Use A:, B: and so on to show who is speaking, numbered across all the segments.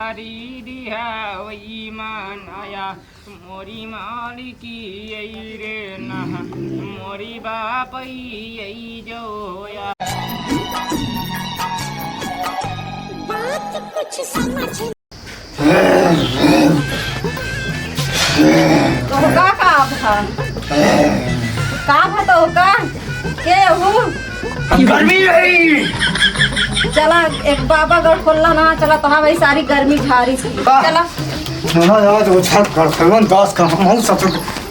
A: वही मनाया मोरी मालिकी यही रे नहा मोरी बाप यही जोया।
B: बात कुछ समझ
C: तोहका का भा तोहका के हूँ
A: गर्मी नहीं
C: चला एक बाबा गढ़ खोलना ना चला तो हाँ भाई सारी गर्मी झारी चला
D: तो छत कर दास का हम सब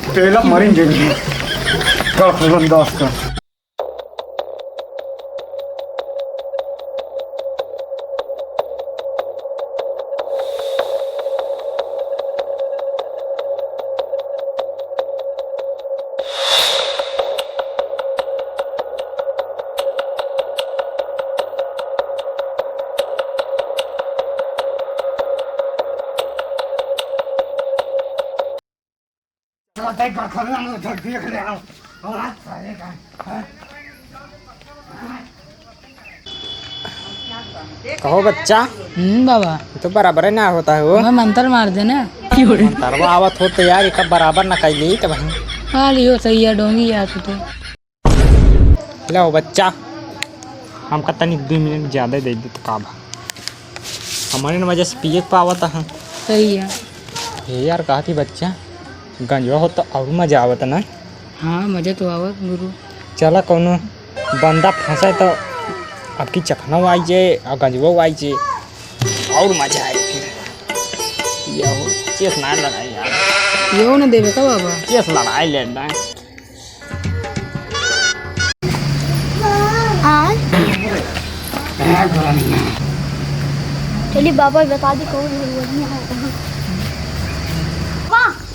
D: पहला मरेंगे कर दास का देख ले
A: कहो बच्चा
E: बाबा
A: तो बराबर है ना होता है वो
E: मैं मंत्र मार देना
A: तरवा आवत हो तो यार एक बराबर ना कैली तो भाई
E: हाँ लियो सही है डोंगी यार तो
A: लो बच्चा हमका तनी 2 मिनट ज़्यादा दे दे तो काबा हमारे वजह से पिए पावत है।
E: सही है।
A: ये यार कहा थी बच्चा गंजवा हो तो और मजा आवत ना।
E: हाँ मजा तो आवत गुरु।
A: चला कोनो बंदा फंसा तो आपकी चखना आई जाए और गंजवा आई जाए और मजा आए फिर ये हो चेस ना लड़ाई यार
E: यो न देवे का बाबा
A: चेस लड़ाई लेना है।
B: चलिए बाबा बता दी कौन झलवैया है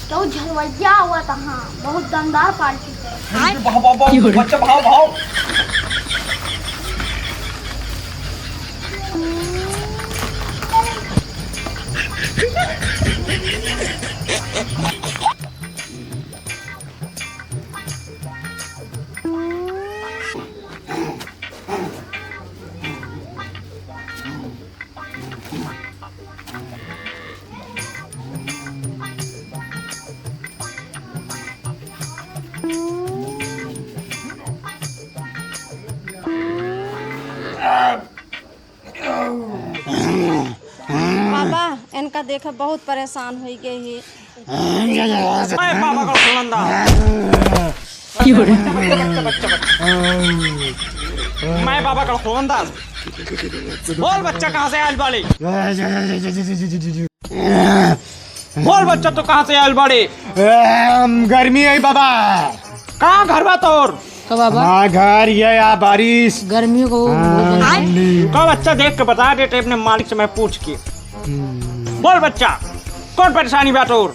B: तो झलवैया हुआ था। हाँ बहुत दमदार पार्टी है।
A: बच्चा भाव भाव
C: बाबा इनका देखा बहुत परेशान हो गई
A: बाबा का सुनंदा मैं बाबा का सुनंदा बोल बच्चा कहाँ से आयल बाड़ी बोल बच्चा तो कहाँ से आयल बाड़ी
D: गर्मी है बाबा
A: कहाँ घर बा तोर
E: का बाबा
D: हाँ घर ये या बारिश
E: गर्मियों को
A: कब बच्चा देख के बता देते अपने मालिक से मैं पूछ के बोल बच्चा कौन परेशानी बा तोर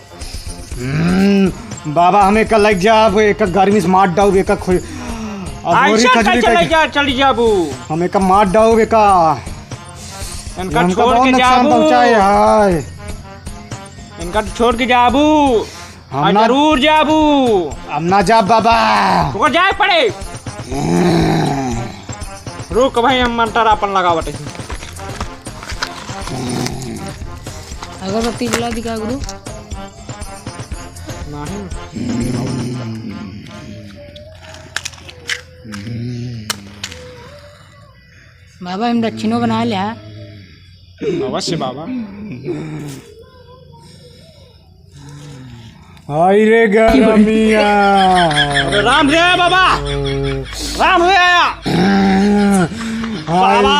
D: बाबा हमें कल लग जा एक गर्मी से मार डाउ एक
A: चली जाबू
D: हमें का मार डाउ एक
A: इनका छोड़ के जाबू
D: हाय
A: इनका छोड़ के जाबू
D: हम
A: जरूर जाबू
D: हम ना जा बाबा
A: तो जाए पड़े रुक भाई हम मंटर अपन लगावट
E: अगरबत्ती जला दिखा गुरु बाबा हम दक्षिणों बना लिया
A: अवश्य बाबा
D: हाय रे गर्मिया
A: राम से आया बाबा राम से आया बाबा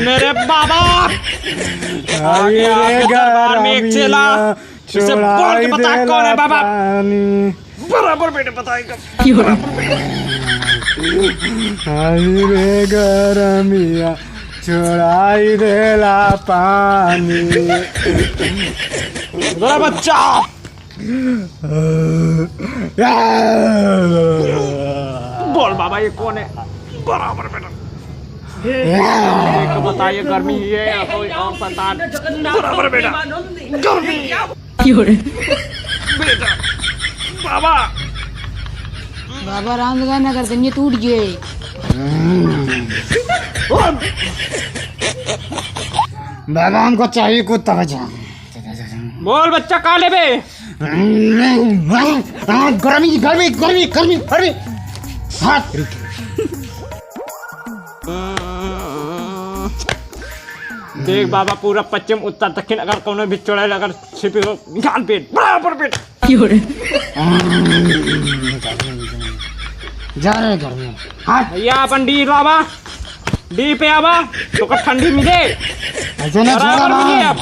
A: मेरे बाबा
D: हाय रे
A: दरबार में एक चेला उसे बोल के बता कौन है बाबा बराबर बेटे बताएगा
D: हाय रे गर्मिया छोड़ाई देला पानी
A: मेरा बच्चा बोल बाबा ये कौन है बराबर बेटा एक बताइए गर्मी है या कोई और संतान बराबर बेटा गर्मी बेटा बाबा
E: बाबा राम लगा ना कर देंगे टूट गए
D: बाबा हमको चाहिए कुत्ता बचा।
A: बोल बच्चा कहाँ ले बे?
D: गर्मी गर्मी गर्मी गर्मी गर्मी। हाथ
A: देख बाबा पूरा पश्चिम उत्तर दक्षिण अगर कोनो भी चौड़ाई अगर छिपी हो निकाल पेट बराबर पेट।
D: जा रहे गर्मी। हाथ
A: भैया अपन डी लावा डी पे आवा तो का ठंडी मिले
D: ऐसे ना छोड़ा
A: बराबर मिले
D: ना।
A: अब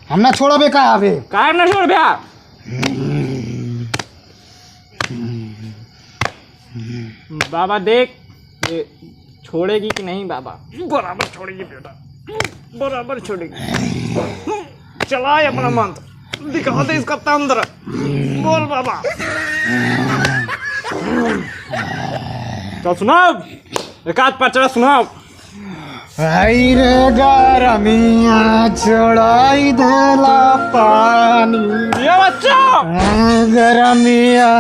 D: हम ना छोड़ो बे का अबे।
A: काहे ना छोड़ भैया। बाबा देख ये छोड़ेगी कि नहीं बाबा? बराबर छोड़ेगी बेटा बराबर छोड़ेगी। चलाए अपना मंत्र दिखा दे इसका तंत्र। बोल बाबा। तो सुनाओ एक आध पचड़ा सुनाओ।
D: आई रे गरमिया छोड़ाई देला पानी।
A: ये बच्चा
D: गरमिया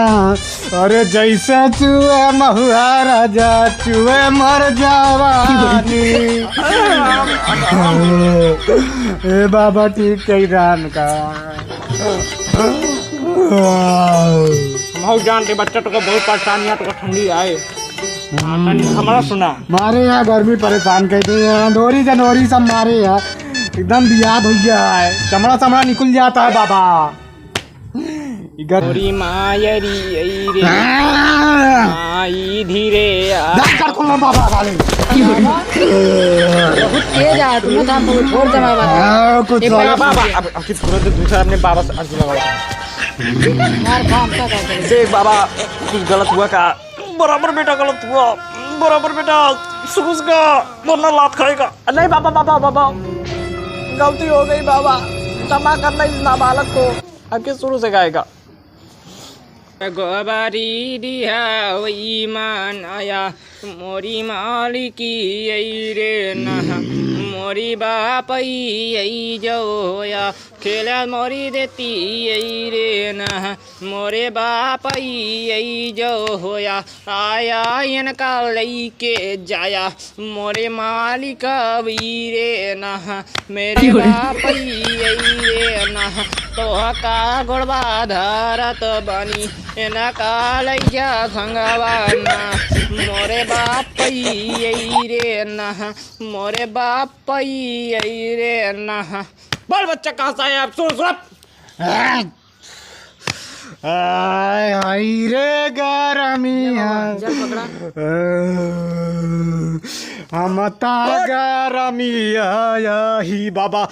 D: अरे जैसे चुए महुआ राजा चुए मर जवानी। ए बाबा ठीक कही रान का।
A: हम जानते बच्चा तो बहुत परेशानी है तो ठंडी आए हमारा सुना।
D: मारे यहाँ गर्मी परेशान कहते हैं दोरी जनवरी सब मारे यहाँ एकदम बियाद हो गया है। चमड़ा चमड़ा निकल जाता है बाबा।
A: गोरी मायरी रे आई धीरे
D: कर खोलना बाबा वाले।
E: बहुत तेज है तुम तो हम छोड़ दे बाबा।
D: कुछ
A: बाबा अब किस तुरंत दूसरा अपने बाबा से अर्ज लगाओ।
E: मार काम का कर
A: देख बाबा कुछ गलत हुआ का? बराबर बेटा गलत हुआ बराबर बेटा सूस का वरना लात खाएगा। नहीं बाबा बाबा बाबा गलती हो गई बाबा क्षमा करना इस नाबालक को। अब किस शुरू से गाएगा? गोबारी दिया वही मान आया मोरी मालिकी आई रे नहा मोरी बाप आई जोया खेला मोरी देती आई रे नहा मोरे बाप आई जो होया आया इनका लई के जाया मोरे मालिक वीरे नहा मेरे बाप आई रे नहा तो का गोड़वा धरत बनी एना का लैया भंगवाना मोरे बाप रे नहा मोरे बाप रे नहा। बोल बच्चा कहाँ से आया? सुन सुन
D: आई रे गरमिया हम गरमिया ही बाबा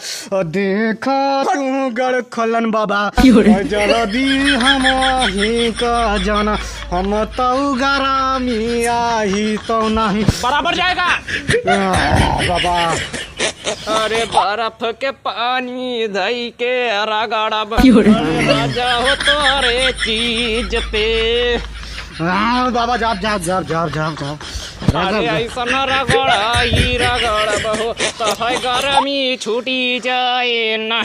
D: देखा तू गड़ खलन बाबा जल्दी हम ही का जाना हम तो गरमिया ही तो नहीं
A: बराबर जाएगा
D: बाबा।
A: अरे बर्फ के पानी धई के रगड़ा राजा हो तोरे चीज पे।
D: बाबा जाप जाप जाप जाप जाप जाप।
A: अरे ऐसा न रगड़ा ही रगड़ बहो तो है गर्मी छूटी जाए ना।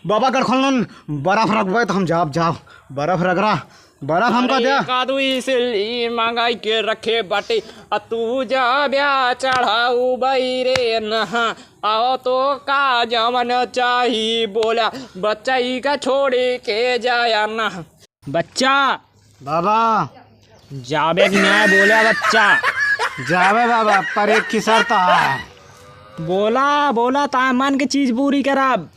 D: बाबा कर खोलन बर्फ रखबे तो हम जाप जाप बर्फ रगड़ा बर्फ हमको दे।
A: कादू इसलिए मंगाई के रखे बाटे तू जा ब्या चढ़ाऊ बैरे नहा आओ तो का जमन चाही बोला बच्चा ही का छोड़े के जाया ना। बच्चा
D: बाबा
A: जाबे कि नहीं बोला बच्चा?
D: जावे बाबा पर एक की शर्त है।
A: बोला बोला तामन की चीज पूरी करब।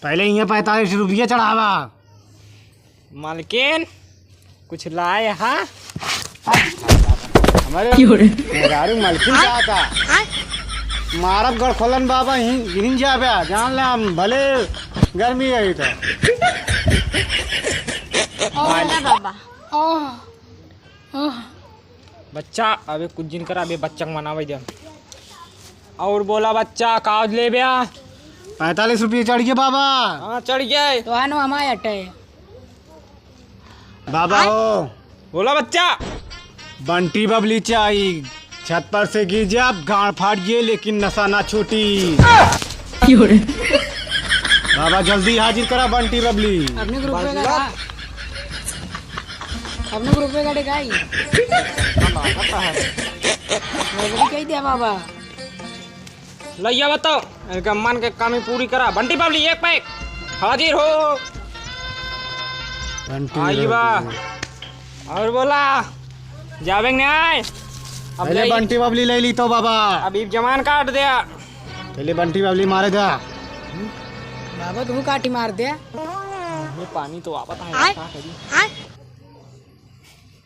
D: पहले ये 45 रुपये चढ़ावा।
A: मालकिन कुछ लाए हा?
D: हमारे मेहरारू मालकिन क्या था मारब गड़ खोलन बाबा ही गिन जाबे जान ले हम भले गर्मी आई तो।
B: बाबा
A: बच्चा अबे कुछ दिन करा अबे बच्चा मनावे दे। और बोला बच्चा काज ले बया
D: 45 रुपये चढ़ गए बाबा।
A: हाँ चढ़ गए
E: तो आनो हमारे अटे
D: बाबा हो
A: बोला बच्चा
D: बंटी बबली चाहिए छत पर से गिर जाए आप गाड़ फाट गए लेकिन नशा ना छूटी। बाबा जल्दी हाजिर करा बंटी बबली।
E: अपने ग्रुप में का अपने ग्रुप में गाड़ी गाई मैं भी कह दिया बाबा
A: लैया बताओ इनका मन के कमी पूरी करा। बंटी बाबली एक पैक हाजिर हो। आई बा और बोला जावेंगे नहीं आए। अब
D: पहले बंटी बबली ले ली तो बाबा,
A: अभी जमान काट दिया।
D: पहले बंटी बबली मारे था।
E: बाबा तू काटी मार दे।
A: ये पानी तो आपत है का करी।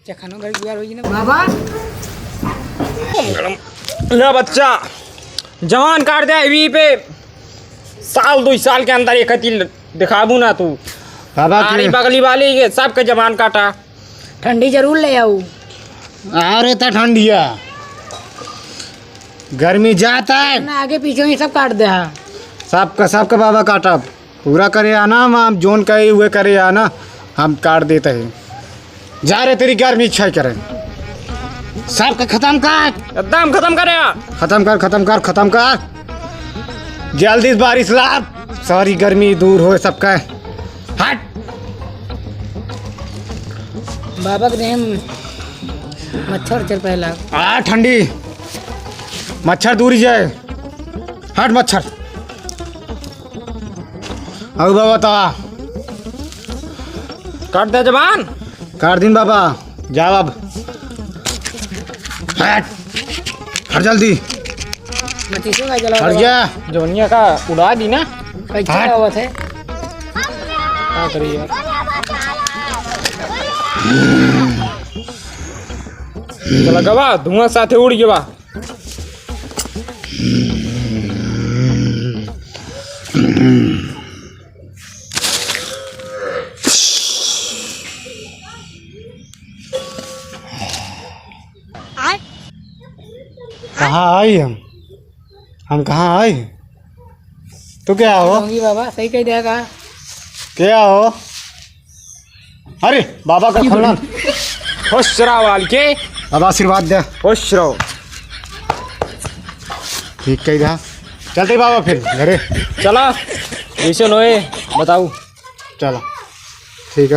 E: चखनो घर गुजार होई ना बाबा।
A: ले बच्चा जवान काट दे अभी पे साल 2 साल के अंदर एक हती दिखाबू ना तू।
D: बाबा
A: आरी बगली वाली के सबके जवान काटा।
E: ठंडी जरूर ले आऊ।
D: अरे था ठंडिया गर्मी जाता है
E: ना आगे पीछे ही सब काट दे।
D: सबका बाबा काटा पूरा करे आना हम जोन कहे हुए करे आना हम काट देते हैं। जा रहे तेरी गर्मी इच्छा करें सबका खत्म कर,
A: एकदम खत्म करे।
D: खत्म कर जल्दी से बारिश ला सारी गर्मी दूर हो सबका। हट
E: बाबा के देह मच्छर चल पहला।
D: आ ठंडी मच्छर दूरी जाए। हट मच्छर। अब बाबा ता
A: काट दे जवान।
D: काट दिन बाबा जाओ अब। हट जल्दी
E: मतीसो का जला
D: हट गया।
A: जोनिया का उड़ा दी ना।
E: कैसा हुआ थे
A: क्या करी यार। चला गवा धुआं साथे उड़ गया।
D: कहाँ आई हम कहाँ आई? तो क्या हो?
E: होंगी बाबा सही कह देगा।
D: क्या हो? अरे बाबा का खोलना।
A: खुश रहो वाल के।
D: अब आशीर्वाद दे।
A: खुश रहो।
D: ठीक कही था। चलते बाबा फिर घरे।
A: चला जैसे लोए बताऊ।
D: चलो ठीक है।